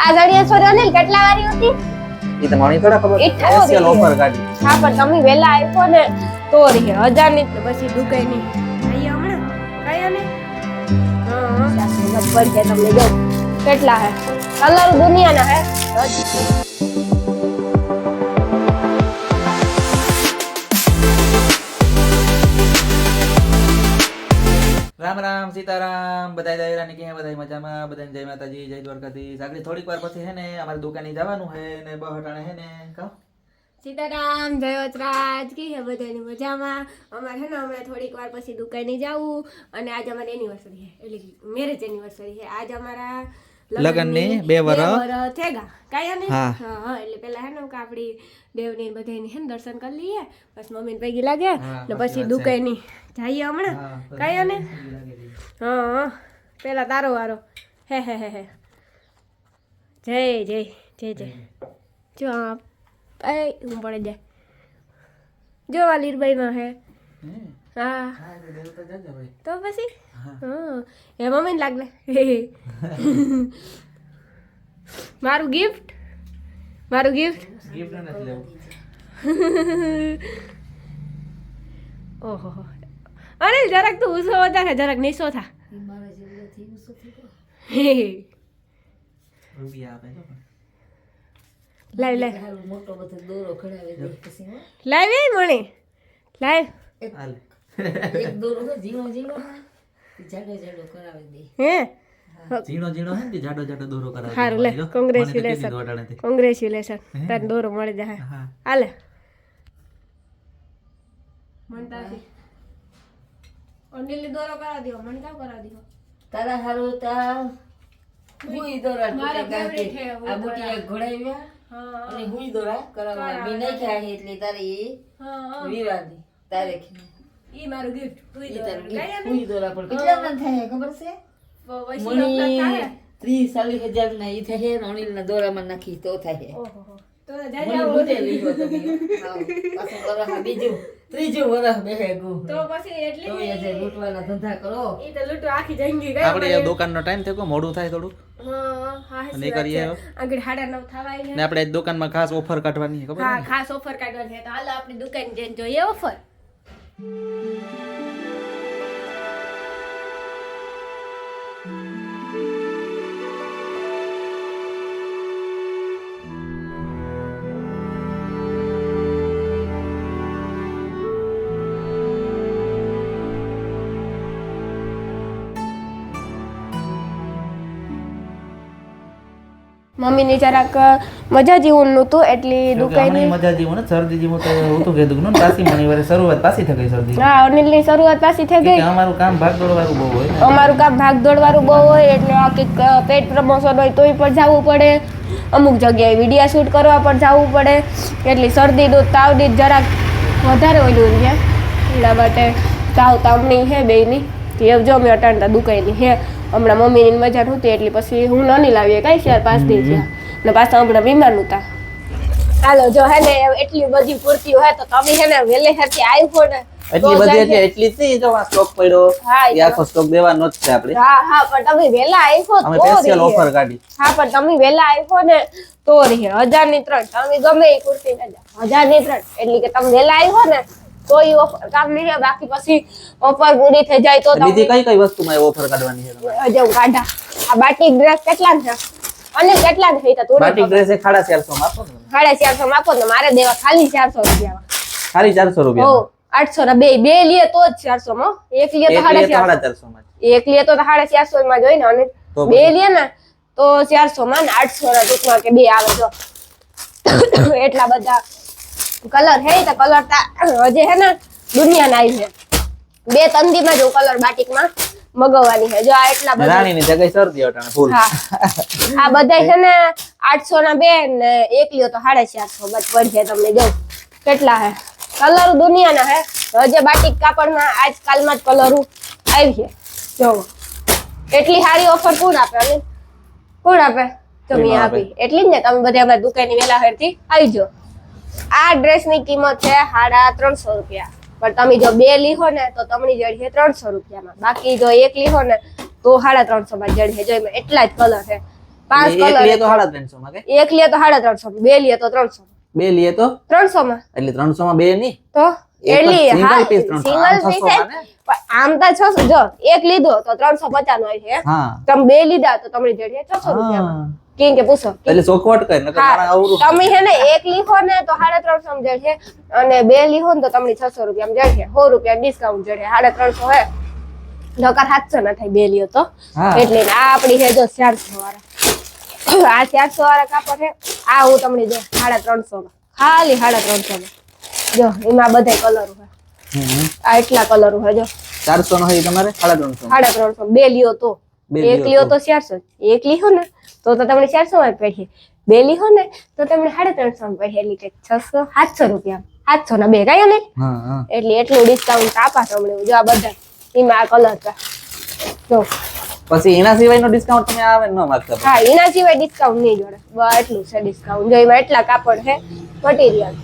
આ જણિયા છોરી અનિલ કેટલા વારી હતી ઈ તો મને થોડા ખબર સ્પેશિયલ ઓફર કાઢી હા પણ તમે વેલા આવ્યો ને તો રે 1000 ની પછી દુકાઈ ની આઈ હમણાં કયા ને હા સાસુ પર કે તમને જો કેટલા હે કલર દુનિયાના હે રામ રામ સીતારામ બધાય દાયરા ની કે બધાય મજામાં બધાને જય માતાજી જય દ્વારકાધીશ આગળ થોડીક વાર પછી હે ને અમારી દુકાને જવાનું હે ને બહટાણે હે ને કા સીતારામ જય વચરાજ કી હે બધાની મજામાં અમારે હે ને હમણાં થોડીક વાર પછી દુકાને જાવું અને આજ અમારી એનિવર્સરી હે એટલે મેરેજ એનિવર્સરી હે આજ અમારા લગનની 2 વર્ષ થેગા કાયા ને હા હા એટલે પેલા હે ને આપડી દેવની બધાની હે દર્શન કરી લઈએ બસ મમ્મીને પૈકી લાગે ને પછી દુકાની જઈએ હમણાં કાયા ને હા પેલા તારો વારો હે જય જય જય જય જો આપ એ હું પડે જાય જો આ લીરબાઈ માં હે હા તો પછી હા એ મમ્મીને લાગલે મારું ગિફ્ટ ગિફ્ટ નથી લેવું ઓહો અરે જરાક તું ઉસો વધારે જરાક નીસો થા રૂપિયા આપે તો લાઈવ મોટો બધો દોરો ખડાવે દે પછી લાઈવ મણે લાઈવ હાલ એક દોરો તો જીણો જાડો કરાવે દે હે જીણો હે ને જાડો દોરો કરાવે હારું લે કોંગ્રેચ્યુલેશન તાર દોરો મળી જાય હા હાલે મનતાથી અનિલ દોરો કરા દિયો મન કામ કરા દિયો તારા હારું તા હુઈ દોરા મારા favorite હે આ બુટી એક ઘોડાવ્યા હા અને હુઈ દોરા કરાવવા બી નહીં ખાય એટલે તારી હા વિવાદી તારીખ ઈ મારું ગિફ્ટ હુઈ ઈ દોરો તારું કાયા હુઈ દોરા પણ કેટલા ના થાય ખબર છે વૈસી લખતા થાય 30-40,000 ના ઈ થાય ને અનિલ ના દોરામાં નાખી તો થાય ઓહો તો મને જાજા બુટે લીધો તમે હા પાછું વરહ બીજું ત્રીજું વરહ બેહેગુ તો પછી એટલી તો એ જે લૂંટવાના ધંધા કરો ઈ તો લૂંટો આખી જિંદગી ગઈ આપણે દુકાનનો ટાઈમ થયો મોડું થાય થોડું હા અને કરીએ આગળ 9:30 થવાય ને આપણે દુકાનમાં ખાસ ઓફર કાઢવાની છે ખબર હા ખાસ ઓફર કાઢવાની છે તો હાલો આપણી દુકાન જઈને જોઈએ ઓફર મમ્મીની જરાક મજા જેવું નહોતું એટલી દુકાનની મજા જેવું ને શરદી જેવું તો હોતું કીધું ને પાછી મની વારે શરૂઆત પાછી થઈ ગઈ શરદી હા અનિલની શરૂઆત પાછી થઈ ગઈ અમારું કામ ભાગદોડ વાળું બહુ હોય અમારું કામ ભાગદોડ વાળું બહુ હોય એટલે આ કંઈક પેટ પ્રમોશન હોય તોય પણ જવું પડે અમુક જગ્યાએ વિડીયો શૂટ કરવા પણ જવું પડે એટલે શરદીનું તાવની જરાક વધારે ઓલું છે એટલા માટે તાવની હે બેયની એ જો મેં અટાણતા દુકાનની હે હમણાં મમ્મીની મજા નહોતી એટલે પછી હું નાની લાવીએ કઈ 4-5 દી થયા ને પાછા હમણાં બીમાર નહોતા હાલો જો હે ને એટલી બધી પૂરતી હોય તો તમે હે ને વેલે હેરથી આવ્યો ને એટલી બધી એટલે એટલી થી જો આ સ્ટોક પડ્યો એ આખો સ્ટોક દેવાનો જ છે આપણે હા પણ તમે વેલા આવ્યો અમે તો સ્પેશિયલ ઓફર કાઢી હા પણ તમે વેલા આવ્યો ને તો રે 1000 ની 3 તમે ગમે એ કુર્તી ના જાવ 1000 ની 3 એટલે કે તમે વેલા આવ્યો ને તો ઈ ઓફર કામ નહીં રહે બાકી પછી ઓફર પૂરી થઈ જાય તો બીજી કઈ વસ્તુમાં ઓફર કાઢવાની છે હજુ ગાઢા આ બાટિક ડ્રેસ કેટલા છે અને કેટલા છે ઈ તો થોડી બાટિક ડ્રેસ એ 450 માં આપો ને 450 માં આપો ને મારે દેવા ખાલી 400 રૂપિયા ખાલી 400 રૂપિયા ઓ 800 ના બે લીએ તો જ 400 માં એક લીએ તો 450 માં એક લીએ તો 450 માં જોઈ ને અને બે લીએ ને તો 400 માં ને 800 ના ટૂંકમાં કે બે આવે જો એટલા બધા કલર હે તો કલર હજે હે ને દુનિયાના આવી છે 2-3 દી માં જો કલર બાટિક માં મગવવાની છે જો આ એટલા બધા રાણીની જગ્યાએ શરદી અટાણે ફૂલ હા આ બધા છે ને 800 ના બે ને એક લ્યો તો 450 બસ પડશે તમને જો કેટલા હે કલર દુનિયાના હે હજે બાટિક કાપડમાં આજકાલમાં જ કલર આવી છે જો એટલી સારી ઓફર કોણ આપે તમે આપી એટલી જ ને તમે બધા અમારી દુકાનની વેલા હેરથી આવી જાઓ આ ડ્રેસની કિંમત છે 350 રૂપિયા પણ તમે જો બે લીહો ને તો તમને જડ છે 300 રૂપિયામાં બાકી જો એક લીહો ને તો 350 માં જડ છે જો એમાં એટલા જ કલર છે 5 એક કલર લીએ તો 350 માં કે એક લે તો 350, બે લે તો 300, બે લીએ તો 300 માં. એટલે 300 માં બે નહીં તો એક જ એટલી single હા piece 300, સિંગલ આમ પીસ 600 માં ને? આમ તો 600, જો એક લીધો તો 350 નો છે, હા તમે બે લીધા તો તમને જડે 600 રૂપિયામાં. હા. કેમ કે પૂછો એટલે ચોખવટ કર નકર મારા અવરું તમે હે ને એક લીખો ને તો 350 માં જડશે, અને બે લીખો ને તો તમને 600 રૂપિયામાં જડશે, 100 રૂપિયા ડિસ્કાઉન્ટ જડે, 350 હે નકર 700 ના થાય બે લ્યો તો. હા. એટલે આ આપણી હે જો 400 વાળા, આ 400 વાળા કાપડ હે, આ હું તમને જો 350 માં, ખાલી 350 માં જો, એમાં બધા કલર હે, આ એટલા કલર હે જો 400 નો હોય તમારે 350 350, બે લ્યો તો બે એક લ્યો લ્યો તો. તો 400, એક લીધો ને તો તમને 400 માં પડશે, બે લીધો ને તો તમને 350 માં પડશે, એટલે કે 600 700 રૂપિયા, 700 ના બે કાયો ને, હા હા એટલે એટલું ડિસ્કાઉન્ટ આપા તમને. જો આ બધા એમાં આ કલર છે જો, પછી એના સિવાયનો ડિસ્કાઉન્ટ તમે આવે ન માંગતા હા એના સિવાય ડિસ્કાઉન્ટ નહીં જોડે, બસ એટલું છે ડિસ્કાઉન્ટ. જો એમાં એટલા કાપડ છે, મટીરિયલ.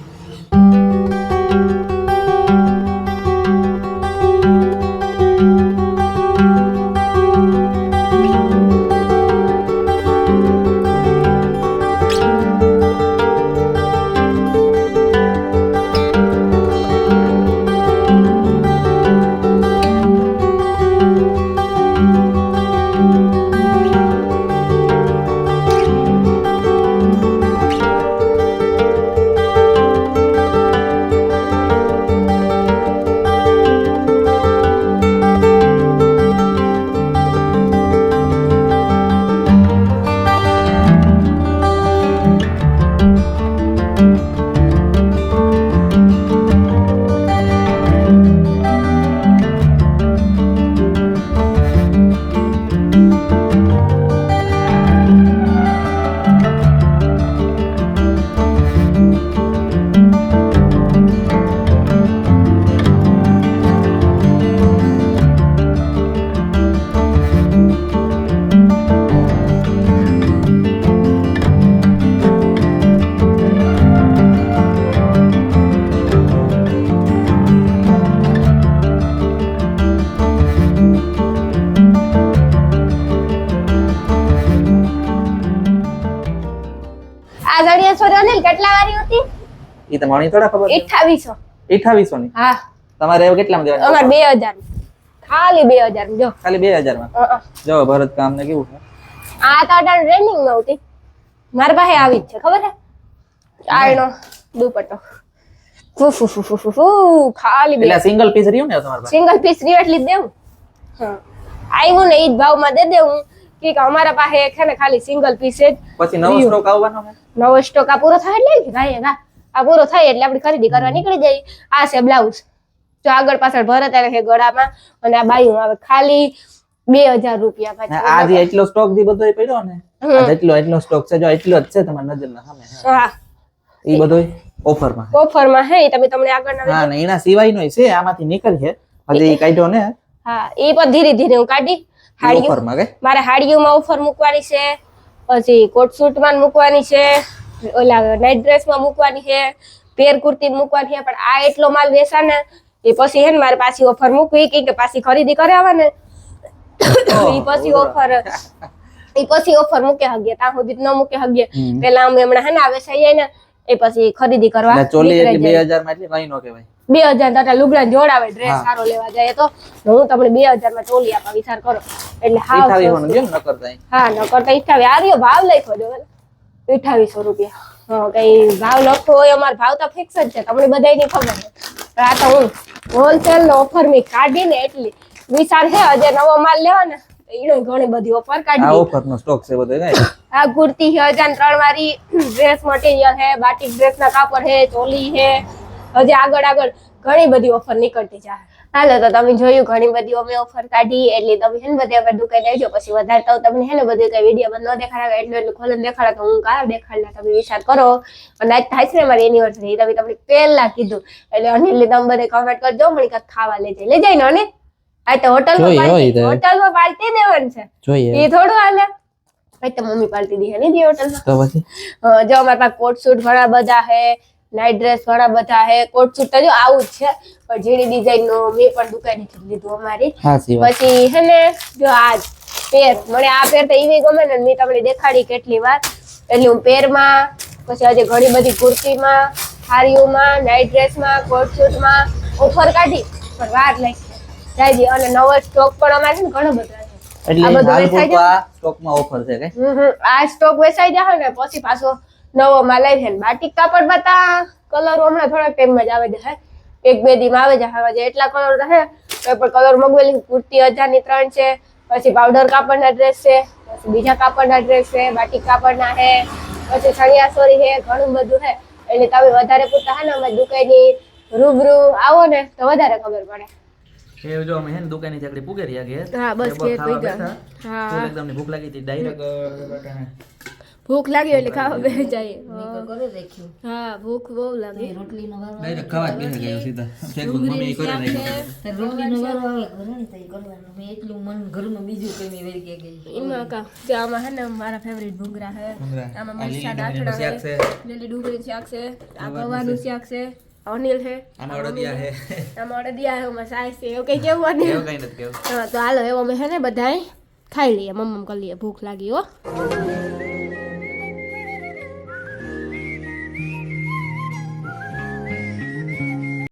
આ જડિયા છોડ્યો ને કેટલા વાળી હતી? ઈ તો મને થોડા ખબર 2800. 2800 ની હા તમારે હવે કેટલામાં દેવાનું અમાર 2000 ખાલી 2000 માં જો. ખાલી 2000 માં જો ભરત કામ ને કેવું છે આ તો અટાણ ટ્રેનિંગ માં હતી, મારા પાસે આવી જ છે ખબર છે, આયનો દુપટ્ટો ખાલી એટલે સિંગલ પીસ રહ્યું ને તમારા પાસે સિંગલ પીસ રી એટલી જ દેવું. હા આવ્યું ને ઈ જ ભાવમાં દે દેવું કે અમારા પાસે છે ને ખાલી સિંગલ પીસ જ. પછી નવો સ્ટોક આવવાનો છે નવો સ્ટોક આ પૂરો થાય એટલે ભાઈ આ પૂરો થાય એટલે આપણે ખરીદી કરવા નીકળી જઈએ. આ છે બ્લાઉઝ, જો આગળ પાછળ ભરત આવે છે ગળામાં, અને આ બાયું આવે ખાલી 2000 રૂપિયા. ને આ જે એટલો સ્ટોક જે બધો પડ્યો ને આ જેટલો સ્ટોક છે જો એટલો જ છે તમારી નજરના સામે હા ઈ બધો ઓફર માં ઓફરમાં હે તમે તમને આગળ હા ને એના સિવાયનો છે આમાંથી નીકળ છે હજી કાઢ્યો ને હા એ પણ ધીરે ધીરે હું કાઢી. ઓફર માં કે મારે હાડીઓમાં ઓફર મૂકવાની છે, પછી કોટ સૂટ માં મૂકવાની છે, ઓલા નાઇટ ડ્રેસ માં મૂકવાની છે, પેર કુર્તી મૂકવાની છે. પણ આ એટલો માલ વેચા ને એ પછી હે ને મારે પાછી ઓફર મૂકવી કે પાછી ખરીદી કરે આવે ને એ પછી ઓફર મૂકે હગીએ, ત્યાં સુધી ન મૂકે હગીએ. પેલા અમે હમણાં હે ને આવે છે ને એ પછી ખરીદી કરવા એટલે ચોલી એટલે 2000 માં એટલે કઈ નો કહેવાય. 2000 તો લુગડા જોડાવે ડ્રેસ સારો લેવા જાય તો હું તમને 2000 માં ચોલી આપા, વિચાર કરો. એટલે હા 2800 નું ન કરતા હા ન કરતા 28 આ રહ્યો ભાવ લખ્યો જો 2800 રૂપિયા. હા કઈ ભાવ લખો હોય અમાર ભાવ તો ફિક્સ જ છે, તમને બધાયની ખબર છે. આ તો હું હોલસેલ નો ઓફર મી કાઢીને એટલી વિચાર છે હજે નવો માલ લેવા ને ઈનો ઘણી બધી ઓફર આ કાઢી. ઓફર નો સ્ટોક છે બધો કઈ આ કુર્તી છે 1003 વાળી, ડ્રેસ મટીરિયલ છે, બાટિક ડ્રેસ ના કાપડ છે, ચોલી છે, હજી આગળ ઘણી બધી ઓફર નીકળતી જાય. હાલો તો તમે જોયું ઘણી બધી અમે ઓફર કાઢી, એટલે તમે હે ને બધે આપણે દુકાને આવજો. પછી વધારે તો તમને હે ને બધું કઈ વિડીયો ન દેખાડે એટલું ખોલીને દેખાડે તો હું કા દેખાડલા તમે વિચાર કરો. અને આજ થાય છે ને મારી એનિવર્સરી, તમે તમને પહેલા કીધું એટલે અનિલ તમે બધે કમેન્ટ કરજો મને કાંઈક ખાવા લઈ જાય ને અને આ તો હોટલમાં પાર્ટી દેવાનું છે જોઈએ એ થોડું હાલે. ભાઈ તો મમ્મી પાર્ટી દી હે ને દી હોટલમાં. તો પછી જો અમારા પાસે કોટ સૂટ ઘણા બધા છે, નાઇટ ડ્રેસ ઘણા બધા છે. કોટ સૂટ તો જો આવું જ છે પણ ઝીણી ડિઝાઇન નો મેં પણ દુકાનેથી લીધું અમારી. પછી હે ને જો આ પેર મને આ પેર તો એવી ગમે ને મેં તમને દેખાડી કેટલી વાર એટલે હું પેરમાં પછી આજે ઘણી બધી કુર્તીમાં સાડીઓમાં નાઇટ ડ્રેસમાં કોટ સૂટમાં ઓફર કાઢી પણ વાર લાગી જાય અને નવો સ્ટોક પણ અમારે છે ને ઘણો બધો છે એટલે આ બધું હાલ વેચાઈ પૂરતો આ સ્ટોકમાં ઓફર છે કે આ સ્ટોક વેચાઈ જશે ને પછી પાછો નવો માલ આવી જાય બાટિક કાપડ બતા કલર હમણાં થોડાક ટાઈમમાં જ આવે છે 1-2 દીમાં આવે છે એટલા કલર રહે તો પણ કલર મગવેલી કુર્તી 1000 ની 3 છે પછી પાવડર કાપડના ડ્રેસ છે પછી બીજા કાપડના ડ્રેસ છે બાટિક કાપડના છે પછી ચણિયાચોળી છે ઘણું બધું છે એટલે તમે વધારે પૂરતા હે ને અમારી દુકાનની રૂબરૂ આવો ને તો વધારે ખબર પડે એ જો અમે હે ને દુકાને થી આગળ પૂગે રહ્યા ઘેર હા, બસ એ બહુ ઘેર ખાવા પૂગ્યા. બેઠા. હા. ફૂલ એકદમ ની ભૂખ લાગી હતી ડાયરેક્ટ ભૂખ લાગી એટલે ખાવા બેસી જાય મેં તો કરી રાખ્યું હા ભૂખ બહુ લાગે તો રોટલીનો વારો આવે. ડાયરેક્ટ ખાવા જ બેસી ગયો સીધા ફેસબુક મમ્મી કરે રહી તો રોટલીનો વારો આવે ઘરે ને તો ઈ કરવાનું મેં એટલું મન ઘરનું બીજું કઈ મેં વેરી ગઈ એમાં કા જે આમાં હે ને મારા ફેવરિટ ભૂંગરા છે આમાં મરચાં દાંતડા શાક છે છે લીલી ડુંગળી શાક છે આ ગવાનું શાક છે અનિલ છે આમાં અડદિયા હે આમાં અડદિયા છે આમાં સાસ છે એવું કઈ કેવું અનિલ એવું કઈ નથી કેવું હા તો હાલો એવો અમે હે ને બધાય ખાઈ લઈએ મમ્મ કરી લઈએ ભૂખ લાગી હો